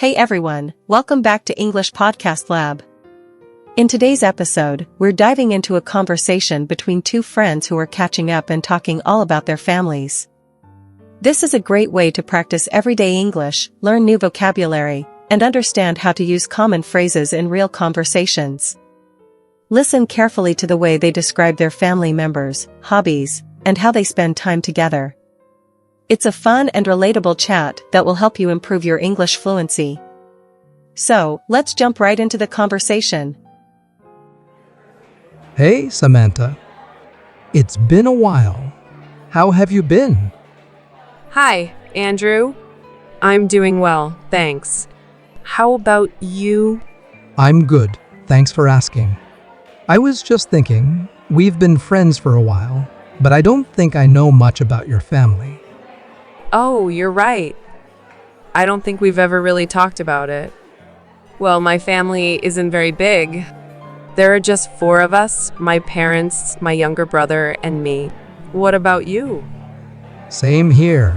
Hey everyone, welcome back to English Podcast Lab. In today's episode, we're diving into a conversation between two friends who are catching up and talking all about their families. This is a great way to practice everyday English, learn new vocabulary, and understand how to use common phrases in real conversations. Listen carefully to the way they describe their family members, hobbies, and how they spend time together. It's a fun and relatable chat that will help you improve your English fluency. So, let's jump right into the conversation. Hey, Samantha. It's been a while. How have you been? Hi, Andrew. I'm doing well, thanks. How about you? I'm good. Thanks for asking. I was just thinking, we've been friends for a while, but I don't think I know much about your family. Oh, you're right. I don't think we've ever really talked about it. Well, my family isn't very big. There are just 4 of us, my parents, my younger brother, and me. What about you? Same here.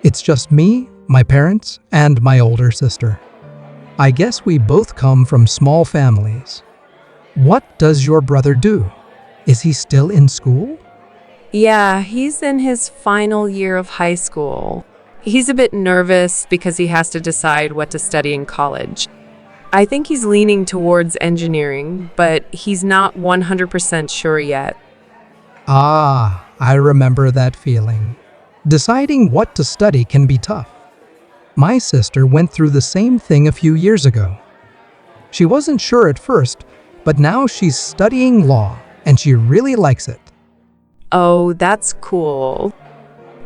It's just me, my parents, and my older sister. I guess we both come from small families. What does your brother do? Is he still in school? Yeah, he's in his final year of high school. He's a bit nervous because he has to decide what to study in college. I think he's leaning towards engineering, but he's not 100% sure yet. I remember that feeling. Deciding what to study can be tough. My sister went through the same thing a few years ago. She wasn't sure at first, but now she's studying law, and she really likes it. Oh, that's cool.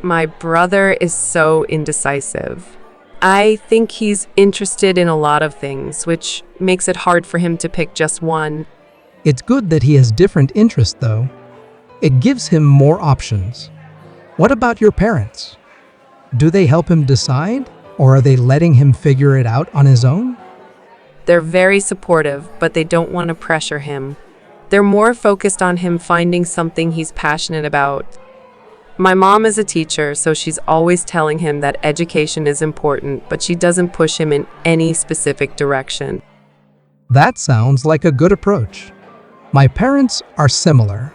My brother is so indecisive. I think he's interested in a lot of things, which makes it hard for him to pick just one. It's good that he has different interests, though. It gives him more options. What about your parents? Do they help him decide, or are they letting him figure it out on his own? They're very supportive, but they don't want to pressure him. They're more focused on him finding something he's passionate about. My mom is a teacher, so she's always telling him that education is important, but she doesn't push him in any specific direction. That sounds like a good approach. My parents are similar.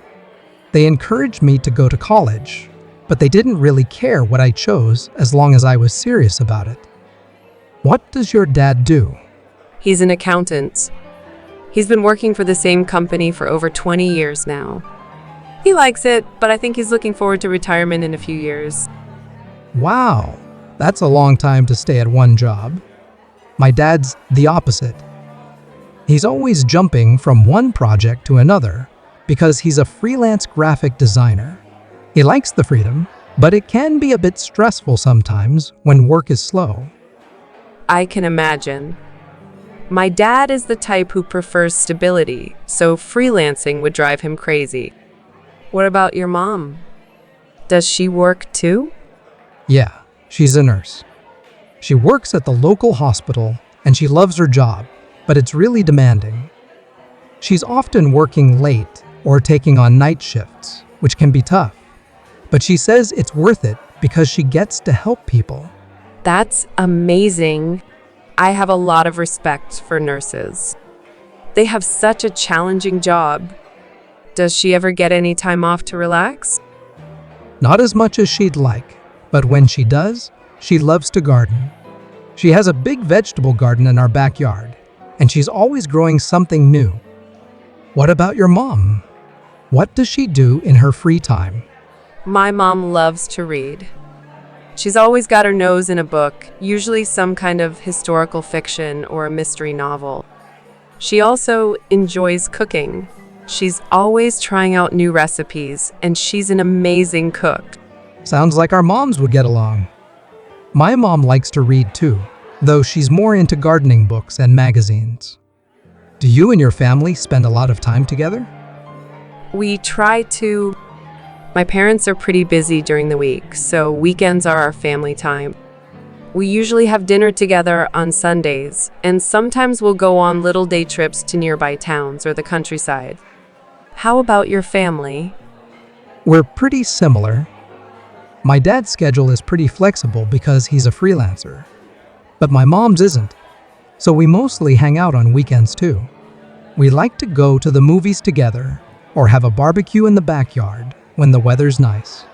They encouraged me to go to college, but they didn't really care what I chose as long as I was serious about it. What does your dad do? He's an accountant. He's been working for the same company for over 20 years now. He likes it, but I think he's looking forward to retirement in a few years. Wow, that's a long time to stay at one job. My dad's the opposite. He's always jumping from one project to another because he's a freelance graphic designer. He likes the freedom, but it can be a bit stressful sometimes when work is slow. I can imagine. My dad is the type who prefers stability, so freelancing would drive him crazy. What about your mom? Does she work too? Yeah, she's a nurse. She works at the local hospital and she loves her job, but it's really demanding. She's often working late or taking on night shifts, which can be tough. But she says it's worth it because she gets to help people. That's amazing. I have a lot of respect for nurses. They have such a challenging job. Does she ever get any time off to relax? Not as much as she'd like, but when she does, she loves to garden. She has a big vegetable garden in our backyard, and she's always growing something new. What about your mom? What does she do in her free time? My mom loves to read. She's always got her nose in a book, usually some kind of historical fiction or a mystery novel. She also enjoys cooking. She's always trying out new recipes, and she's an amazing cook. Sounds like our moms would get along. My mom likes to read too, though she's more into gardening books and magazines. Do you and your family spend a lot of time together? We try to. My parents are pretty busy during the week, so weekends are our family time. We usually have dinner together on Sundays, and sometimes we'll go on little day trips to nearby towns or the countryside. How about your family? We're pretty similar. My dad's schedule is pretty flexible because he's a freelancer. but my mom's isn't. So we mostly hang out on weekends too. We like to go to the movies together or have a barbecue in the backyard when the weather's nice.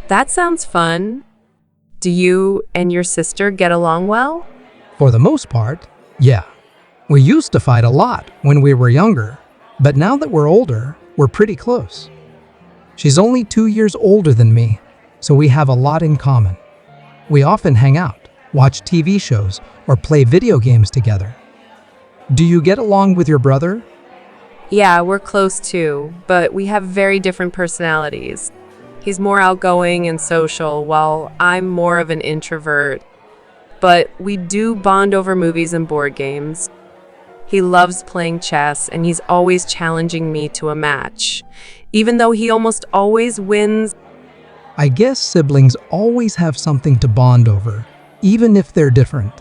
That sounds fun. Do you and your sister get along well? For the most part, yeah. We used to fight a lot when we were younger, but now that we're older, we're pretty close. She's only 2 years older than me, so we have a lot in common. We often hang out, watch TV shows, or play video games together. Do you get along with your brother? Yeah, we're close too, but we have very different personalities. He's more outgoing and social, while I'm more of an introvert. But we do bond over movies and board games. He loves playing chess, and he's always challenging me to a match, even though he almost always wins. I guess siblings always have something to bond over, even if they're different.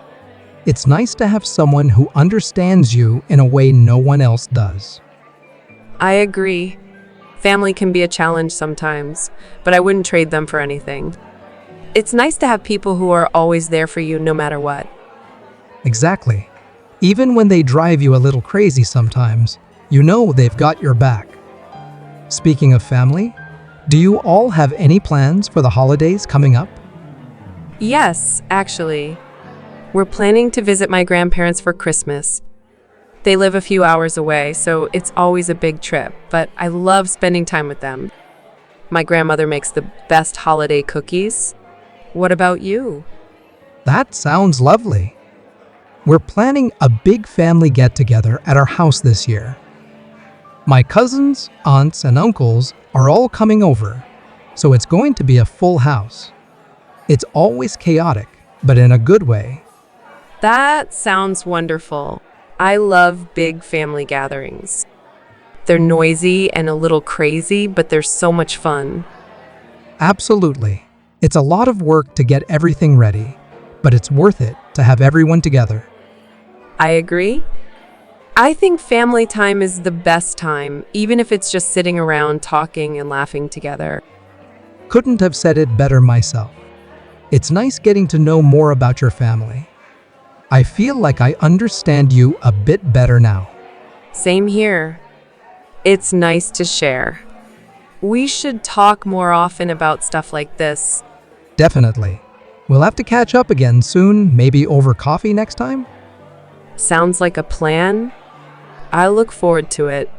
It's nice to have someone who understands you in a way no one else does. I agree. Family can be a challenge sometimes, but I wouldn't trade them for anything. It's nice to have people who are always there for you no matter what. Exactly. Even when they drive you a little crazy sometimes, you know they've got your back. Speaking of family, do you all have any plans for the holidays coming up? Yes, actually. We're planning to visit my grandparents for Christmas. They live a few hours away, so it's always a big trip, but I love spending time with them. My grandmother makes the best holiday cookies. What about you? That sounds lovely. We're planning a big family get-together at our house this year. My cousins, aunts, and uncles are all coming over, so it's going to be a full house. It's always chaotic, but in a good way. That sounds wonderful. I love big family gatherings. They're noisy and a little crazy, but they're so much fun. Absolutely. It's a lot of work to get everything ready, but it's worth it to have everyone together. I agree. I think family time is the best time, even if it's just sitting around talking and laughing together. Couldn't have said it better myself. It's nice getting to know more about your family. I feel like I understand you a bit better now. Same here. It's nice to share. We should talk more often about stuff like this. Definitely. We'll have to catch up again soon, maybe over coffee next time? Sounds like a plan. I look forward to it.